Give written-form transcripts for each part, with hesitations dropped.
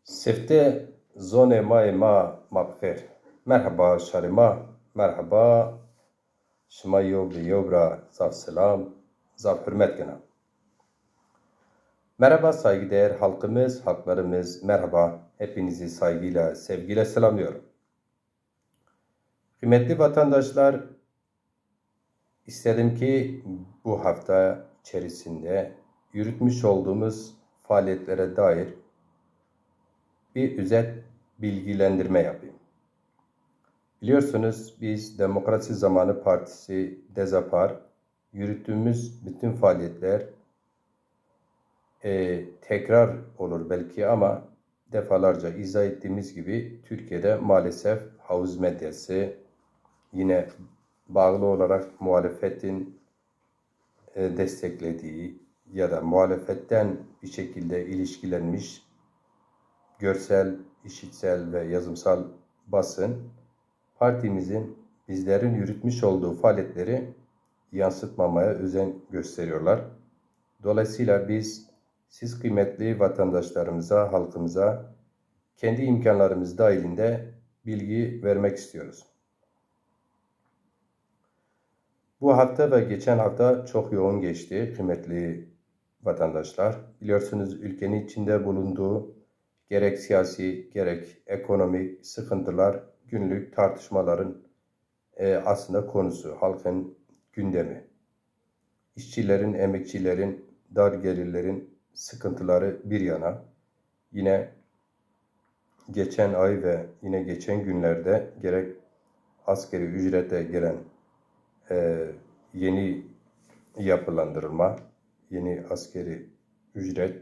Sefte zone ma mabxer. Merhaba şarima, merhaba. Şmayo biyobra, zaf selam, zaf hürmet gena. Merhaba saygıdeğer halkımız, halklarımız, merhaba. Hepinizi saygıyla, sevgiyle selamlıyorum. Kıymetli vatandaşlar, istedim ki bu hafta içerisinde yürütmüş olduğumuz faaliyetlere dair bir özet bilgilendirme yapayım. Biliyorsunuz biz Demokrasi Zamanı Partisi DEZAPAR yürüttüğümüz bütün faaliyetler tekrar olur belki ama defalarca izah ettiğimiz gibi Türkiye'de maalesef havuz medyası yine bağlı olarak muhalefetin desteklediği ya da muhalefetten bir şekilde ilişkilenmiş görsel, işitsel ve yazımsal basın partimizin bizlerin yürütmüş olduğu faaliyetleri yansıtmamaya özen gösteriyorlar. Dolayısıyla siz kıymetli vatandaşlarımıza, halkımıza kendi imkanlarımız dahilinde bilgi vermek istiyoruz. Bu hafta ve geçen hafta çok yoğun geçti kıymetli vatandaşlar. Biliyorsunuz ülkenin içinde bulunduğu gerek siyasi gerek ekonomik sıkıntılar günlük tartışmaların aslında konusu, halkın gündemi. İşçilerin, emekçilerin, dar gelirlerin sıkıntıları bir yana, yine geçen ay ve yine geçen günlerde gerek asgari ücrete gelen yeni yapılandırılma, yeni asgari ücret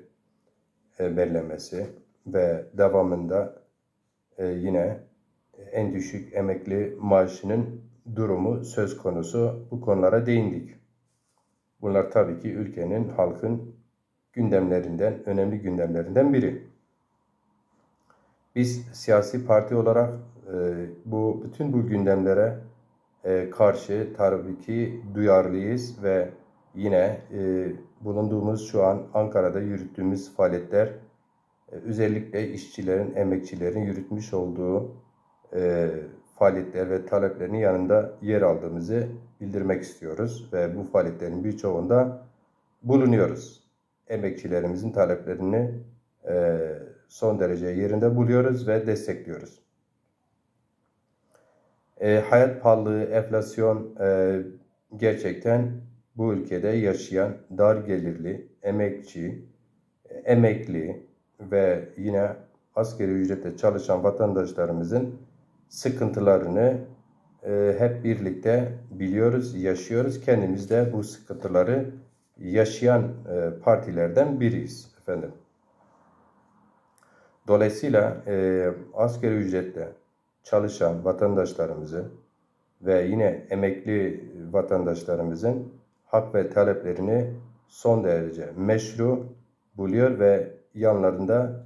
belirlemesi ve devamında yine en düşük emekli maaşının durumu söz konusu. Bu konulara değindik. Bunlar tabii ki ülkenin, halkın gündemlerinden, önemli gündemlerinden biri. Biz siyasi parti olarak bütün bu gündemlere karşı tabii ki duyarlıyız ve yine bulunduğumuz şu an Ankara'da yürüttüğümüz faaliyetler özellikle işçilerin, emekçilerin yürütmüş olduğu faaliyetler ve taleplerinin yanında yer aldığımızı bildirmek istiyoruz ve bu faaliyetlerin birçoğunda bulunuyoruz. Emekçilerimizin taleplerini son derece yerinde buluyoruz ve destekliyoruz. Hayat pahalılığı, enflasyon gerçekten bu ülkede yaşayan dar gelirli, emekçi, emekli ve yine asgari ücretle çalışan vatandaşlarımızın sıkıntılarını hep birlikte biliyoruz, yaşıyoruz. Kendimiz de bu sıkıntıları yaşayan partilerden biriyiz efendim. Dolayısıyla asgari ücretle çalışan vatandaşlarımızı ve yine emekli vatandaşlarımızın hak ve taleplerini son derece meşru buluyor ve yanlarında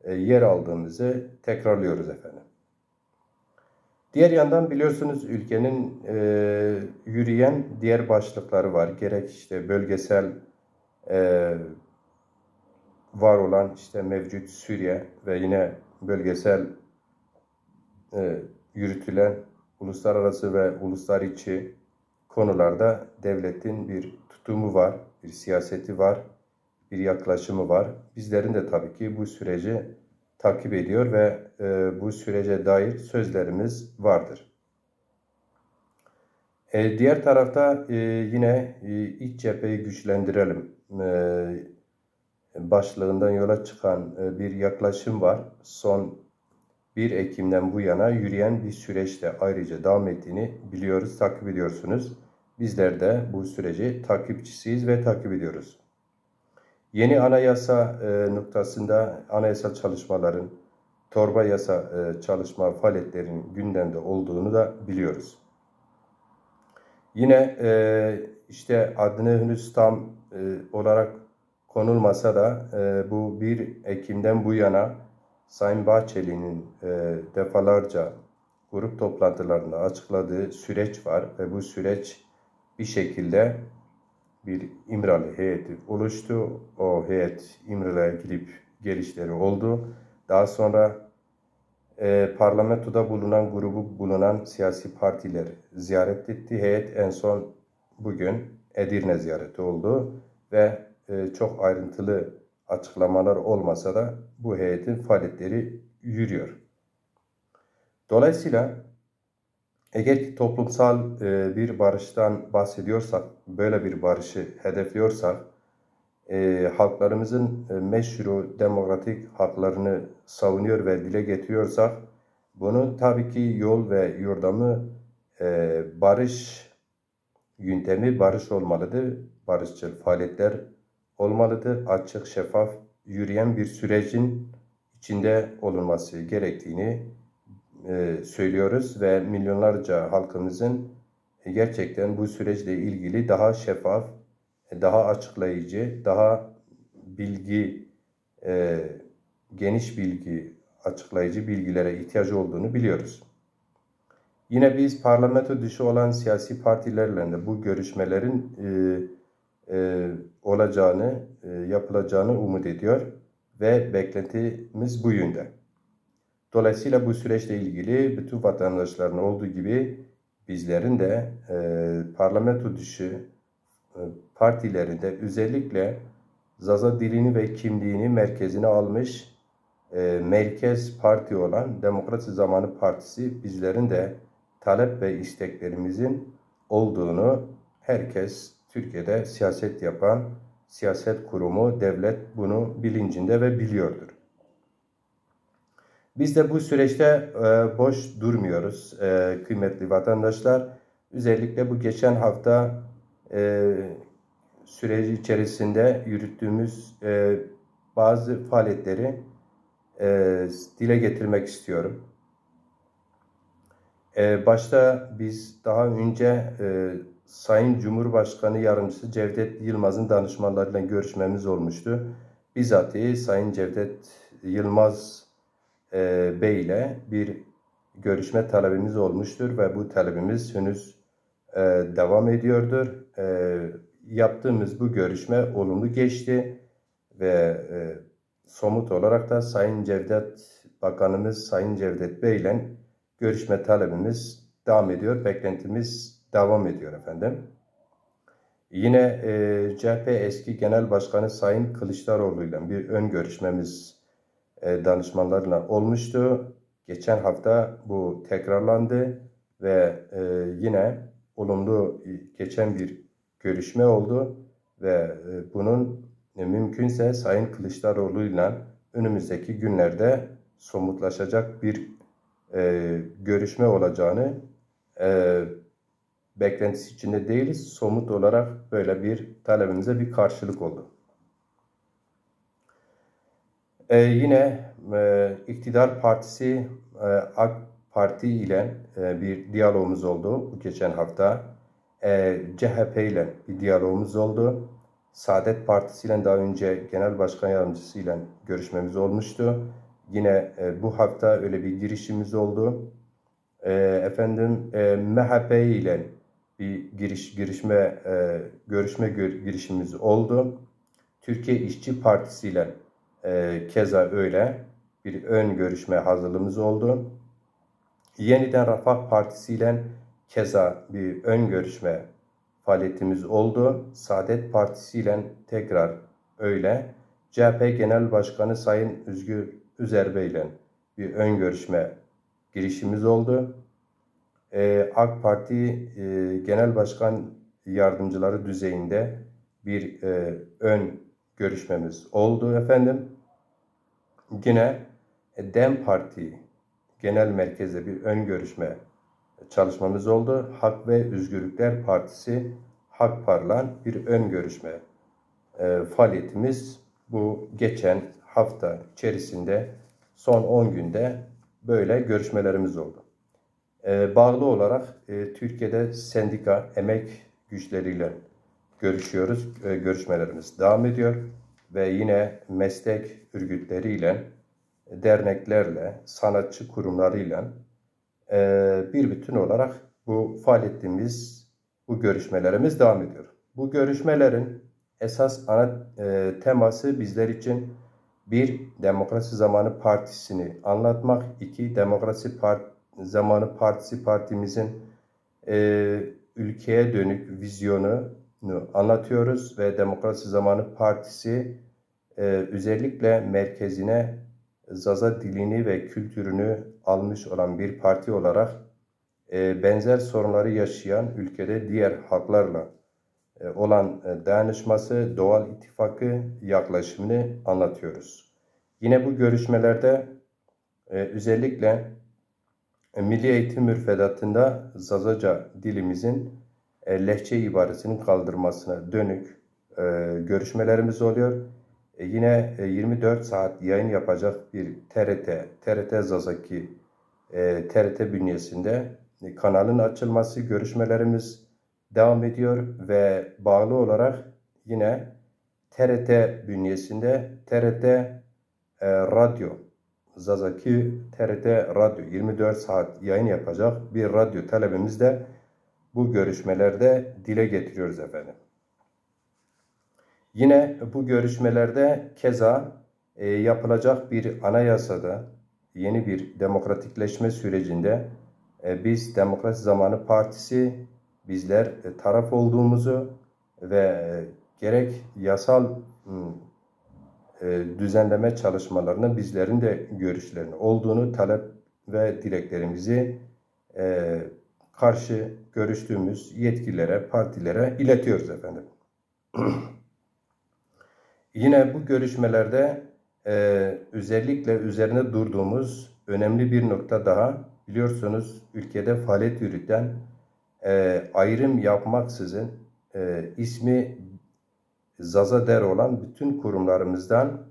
yer aldığımızı tekrarlıyoruz efendim. Diğer yandan biliyorsunuz ülkenin yürüyen diğer başlıkları var. Gerek işte bölgesel var olan işte mevcut Suriye ve yine bölgesel yürütülen uluslararası ve uluslararası konularda devletin bir tutumu var, bir siyaseti var, bir yaklaşımı var. Bizlerin de tabii ki bu süreci takip ediyor ve bu sürece dair sözlerimiz vardır. Diğer tarafta yine iç cepheyi güçlendirelim başlığından yola çıkan bir yaklaşım var. Son 1 Ekim'den bu yana yürüyen bir süreçte ayrıca devam ettiğini biliyoruz, takip ediyorsunuz. Bizler de bu süreci takipçisiyiz ve takip ediyoruz. Yeni anayasa noktasında anayasal çalışmaların, torba yasa çalışma faaliyetlerinin gündemde olduğunu da biliyoruz. Yine işte adını henüz tam olarak konulmasa da bu 1 Ekim'den bu yana Sayın Bahçeli'nin defalarca grup toplantılarında açıkladığı süreç var ve bu süreç bir şekilde bir İmralı heyeti oluştu. O heyet İmralı'ya gidip gelişleri oldu Daha sonra parlamentoda bulunan siyasi partileri ziyaret etti. Heyet en son bugün Edirne ziyareti oldu ve çok ayrıntılı açıklamalar olmasa da bu heyetin faaliyetleri yürüyor. Dolayısıyla eğer ki toplumsal bir barıştan bahsediyorsak, böyle bir barışı hedefliyorsak, halklarımızın meşru demokratik haklarını savunuyor ve dile getiriyorsak, bunun tabii ki yol ve yordamı barış yöntemi barış olmalıdır. Barışçıl faaliyetler olmalıdır. Açık, şeffaf, yürüyen bir sürecin içinde olunması gerektiğini söylüyoruz ve milyonlarca halkımızın gerçekten bu süreçle ilgili daha şeffaf, daha açıklayıcı, daha geniş bilgi, açıklayıcı bilgilere ihtiyacı olduğunu biliyoruz. Yine biz parlamento dışı olan siyasi partilerle de bu görüşmelerin olacağını, yapılacağını umut ediyor ve beklentimiz bu yönde. Dolayısıyla bu süreçle ilgili bütün vatandaşların olduğu gibi bizlerin de parlamento dışı partilerinde özellikle Zaza dilini ve kimliğini merkezine almış merkez parti olan Demokrasi Zamanı Partisi bizlerin de talep ve isteklerimizin olduğunu herkes Türkiye'de siyaset yapan siyaset kurumu, devlet bunu bilincinde ve biliyordur. Biz de bu süreçte boş durmuyoruz kıymetli vatandaşlar. Özellikle bu geçen hafta süreci içerisinde yürüttüğümüz bazı faaliyetleri dile getirmek istiyorum. Başta biz daha önce Sayın Cumhurbaşkanı Yardımcısı Cevdet Yılmaz'ın danışmanlarıyla görüşmemiz olmuştu. Bizzatihi Sayın Cevdet Yılmaz Bey ile bir görüşme talebimiz olmuştur ve bu talebimiz henüz devam ediyordur. Yaptığımız bu görüşme olumlu geçti ve somut olarak da Sayın Cevdet Bakanımız Sayın Cevdet Bey ile görüşme talebimiz devam ediyor. Beklentimiz devam ediyor efendim. Yine CHP eski Genel Başkanı Sayın Kılıçdaroğlu ile bir ön görüşmemiz danışmanlarla olmuştu. Geçen hafta bu tekrarlandı ve yine olumlu geçen bir görüşme oldu ve bunun mümkünse Sayın Kılıçdaroğlu ile önümüzdeki günlerde somutlaşacak bir görüşme olacağını beklentisi içinde değiliz. Somut olarak böyle bir talebimize bir karşılık oldu. Yine iktidar partisi AK Parti ile bir diyalogumuz oldu bu geçen hafta. CHP ile bir diyalogumuz oldu. Saadet Partisi ile daha önce Genel Başkan Yardımcısı ile görüşmemiz olmuştu. Yine bu hafta öyle bir girişimimiz oldu. MHP ile bir görüşme girişimimiz oldu. Türkiye İşçi Partisi ile keza öyle bir ön görüşme hazırlığımız oldu. Yeniden Refah Partisi ile keza bir ön görüşme faaliyetimiz oldu. Saadet Partisi ile tekrar öyle. CHP Genel Başkanı Sayın Özgür Özer Bey ile bir ön görüşme girişimimiz oldu. AK Parti Genel Başkan Yardımcıları düzeyinde bir ön görüşmemiz oldu efendim. Yine DEM Parti Genel Merkez'de bir ön görüşme çalışmamız oldu. Hak ve Özgürlükler Partisi HAKPAR'la bir ön görüşme faaliyetimiz bu geçen hafta içerisinde son 10 günde böyle görüşmelerimiz oldu. Bağlı olarak Türkiye'de sendika, emek güçleriyle görüşüyoruz. Görüşmelerimiz devam ediyor ve yine meslek örgütleriyle, derneklerle, sanatçı kurumlarıyla bir bütün olarak bu faaliyetimiz, bu görüşmelerimiz devam ediyor. Bu görüşmelerin esas ana teması bizler için Bir, Demokrasi Zamanı Partisi'ni anlatmak. İki, Zamanı Partimizin ülkeye dönük vizyonunu anlatıyoruz ve Demokrasi Zamanı Partisi özellikle merkezine Zaza dilini ve kültürünü almış olan bir parti olarak benzer sorunları yaşayan ülkede diğer halklarla olan dayanışması, doğal ittifakı yaklaşımını anlatıyoruz. Yine bu görüşmelerde özellikle Milli Eğitim Müfredatında Zazaca dilimizin lehçe ibaresinin kaldırmasına dönük görüşmelerimiz oluyor. Yine 24 saat yayın yapacak bir TRT Zazaki TRT bünyesinde kanalın açılması, görüşmelerimiz devam ediyor ve bağlı olarak yine TRT bünyesinde TRT Radyo, Zazaki TRT Radyo 24 saat yayın yapacak bir radyo talebimiz de bu görüşmelerde dile getiriyoruz efendim. Yine bu görüşmelerde keza yapılacak bir anayasada, yeni bir demokratikleşme sürecinde biz Demokrasi Zamanı Partisi, bizler taraf olduğumuzu ve gerek yasal düzenleme çalışmalarına bizlerin de görüşlerinin olduğunu, talep ve dileklerimizi karşı görüştüğümüz yetkililere, partilere iletiyoruz efendim. Yine bu görüşmelerde özellikle üzerine durduğumuz önemli bir nokta daha, biliyorsunuz ülkede faaliyet yürüten ayrım yapmaksızın ismi Zazader olan bütün kurumlarımızdan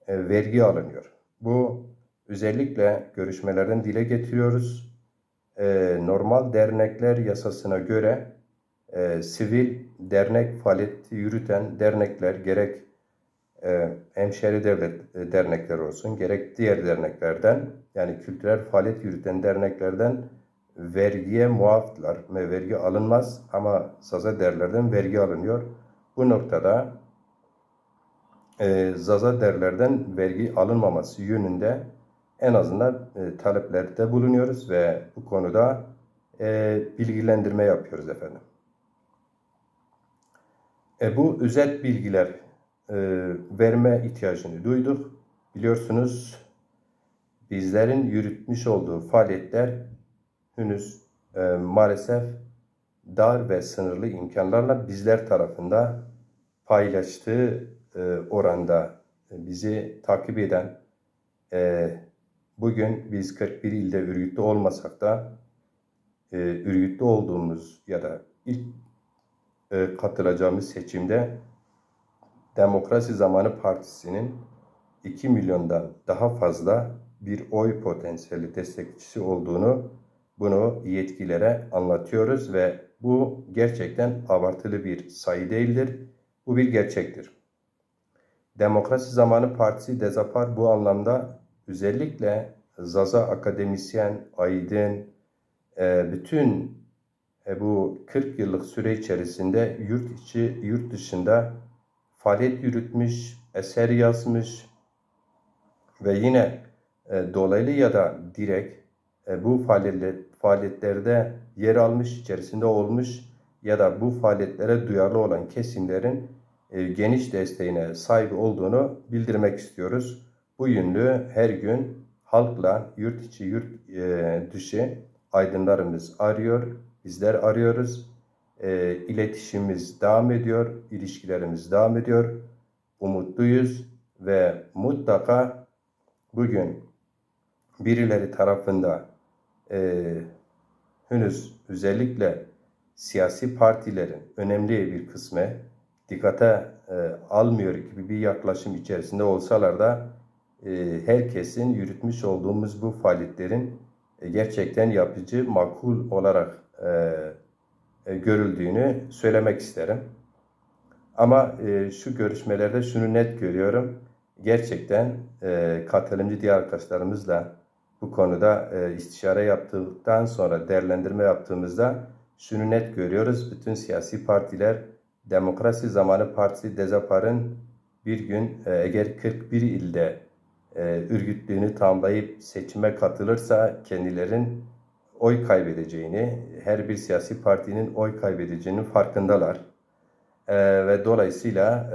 vergi alınıyor. Bu özellikle görüşmelerden dile getiriyoruz. Normal dernekler yasasına göre sivil dernek faaliyeti yürüten dernekler, gerek hemşeri devlet dernekleri olsun, gerek diğer derneklerden, yani kültürel faaliyet yürüten derneklerden vergiye muaftılar ve vergi alınmaz, ama Zazaderlerden vergi alınıyor. Bu noktada Zazaderlerden vergi alınmaması yönünde en azından taleplerde bulunuyoruz ve bu konuda bilgilendirme yapıyoruz efendim. Bu özet bilgiler verme ihtiyacını duyduk. Biliyorsunuz bizlerin yürütmüş olduğu faaliyetler henüz maalesef dar ve sınırlı imkanlarla bizler tarafından paylaştığı oranda bizi takip eden, bugün biz 41 ilde örgütlü olmasak da örgütlü olduğumuz ya da ilk katılacağımız seçimde Demokrasi Zamanı Partisi'nin 2 milyondan daha fazla bir oy potansiyeli destekçisi olduğunu, bunu yetkililere anlatıyoruz ve bu gerçekten abartılı bir sayı değildir. Bu bir gerçektir. Demokrasi Zamanı Partisi Dezapar bu anlamda özellikle Zaza akademisyen, aydın, bütün bu 40 yıllık süre içerisinde yurt içi, yurt dışında faaliyet yürütmüş, eser yazmış ve yine dolaylı ya da direkt bu faaliyetlerde yer almış, içerisinde olmuş ya da bu faaliyetlere duyarlı olan kesimlerin geniş desteğine sahip olduğunu bildirmek istiyoruz. Bu yönlü her gün halkla yurt içi, yurt dışı aydınlarımız arıyor, bizler arıyoruz. İletişimimiz devam ediyor, ilişkilerimiz devam ediyor. Umutluyuz ve mutlaka bugün birileri tarafında henüz özellikle siyasi partilerin önemli bir kısmı dikkate almıyor gibi bir yaklaşım içerisinde olsalar da herkesin yürütmüş olduğumuz bu faaliyetlerin gerçekten yapıcı, makul olarak görüldüğünü söylemek isterim. Ama şu görüşmelerde şunu net görüyorum. Gerçekten katılımcı diğer arkadaşlarımızla bu konuda istişare yaptıktan sonra değerlendirme yaptığımızda şunu net görüyoruz. Bütün siyasi partiler Demokrasi Zamanı Partisi Dezapar'ın bir gün eğer 41 ilde örgütlüğünü tamamlayıp seçime katılırsa kendilerin oy kaybedeceğini, her bir siyasi partinin oy kaybedeceğinin farkındalar. Ve dolayısıyla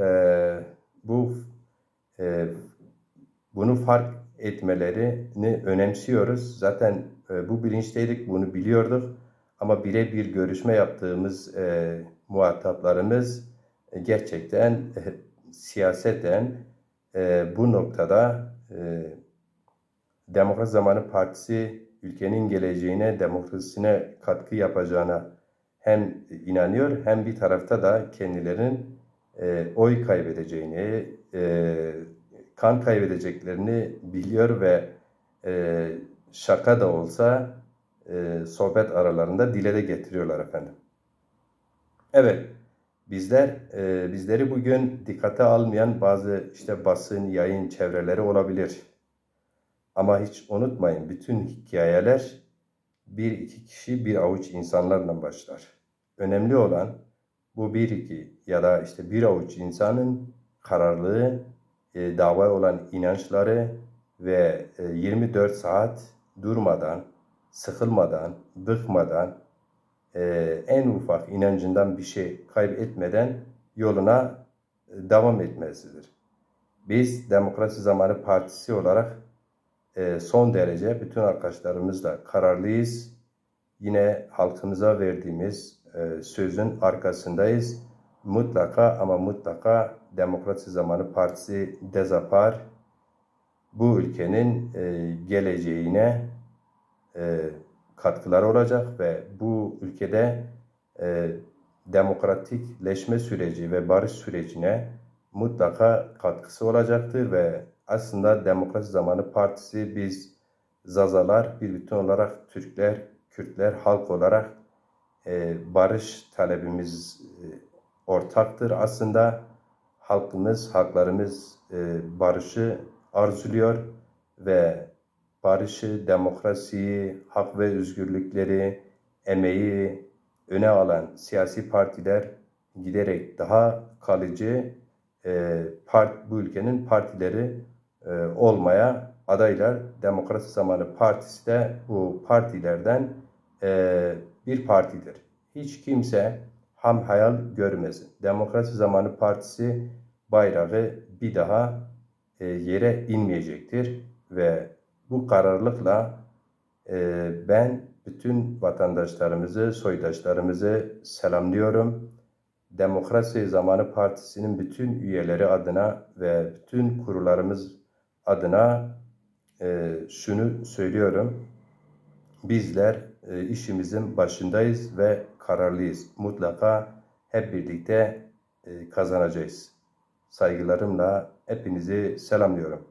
bunu fark etmelerini önemsiyoruz. Zaten bu bilinçteydik, bunu biliyorduk. Ama birebir görüşme yaptığımız muhataplarımız gerçekten siyaseten bu noktada Demokrat Zamanı Partisi ülkenin geleceğine, demokrasisine katkı yapacağına hem inanıyor hem bir tarafta da kendilerinin oy kaybedeceğini, kan kaybedeceklerini biliyor ve şaka da olsa sohbet aralarında dile de getiriyorlar efendim. Evet, bizleri bugün dikkate almayan bazı işte basın, yayın çevreleri olabilir. Ama hiç unutmayın, bütün hikayeler bir iki kişi, bir avuç insanlarla başlar. Önemli olan bu bir iki ya da işte bir avuç insanın kararlılığı, davaya olan inançları ve 24 saat durmadan, sıkılmadan, bıkmadan, en ufak inancından bir şey kaybetmeden yoluna devam etmesidir. Biz Demokrasi Zamanı Partisi olarak son derece bütün arkadaşlarımızla kararlıyız. Yine halkımıza verdiğimiz sözün arkasındayız. Mutlaka ama mutlaka Demokrasi Zamanı Partisi Dezapar bu ülkenin geleceğine katkıları olacak ve bu ülkede demokratikleşme süreci ve barış sürecine mutlaka katkısı olacaktır ve aslında Demokrasi Zamanı Partisi biz Zazalar bir bütün olarak Türkler, Kürtler, halk olarak barış talebimiz ortaktır. Aslında halklarımız barışı arzuluyor ve barışı, demokrasiyi, hak ve özgürlükleri, emeği öne alan siyasi partiler giderek daha kalıcı bu ülkenin partileri olmaya adaylar. Demokrasi Zamanı Partisi de bu partilerden bir partidir. Hiç kimse ham hayal görmesin. Demokrasi Zamanı Partisi bayrağı bir daha yere inmeyecektir ve bu kararlılıkla ben bütün vatandaşlarımızı, soydaşlarımızı selamlıyorum. Demokrasi Zamanı Partisi'nin bütün üyeleri adına ve bütün kurularımız adına şunu söylüyorum. Bizler işimizin başındayız ve kararlıyız. Mutlaka hep birlikte kazanacağız. Saygılarımla hepinizi selamlıyorum.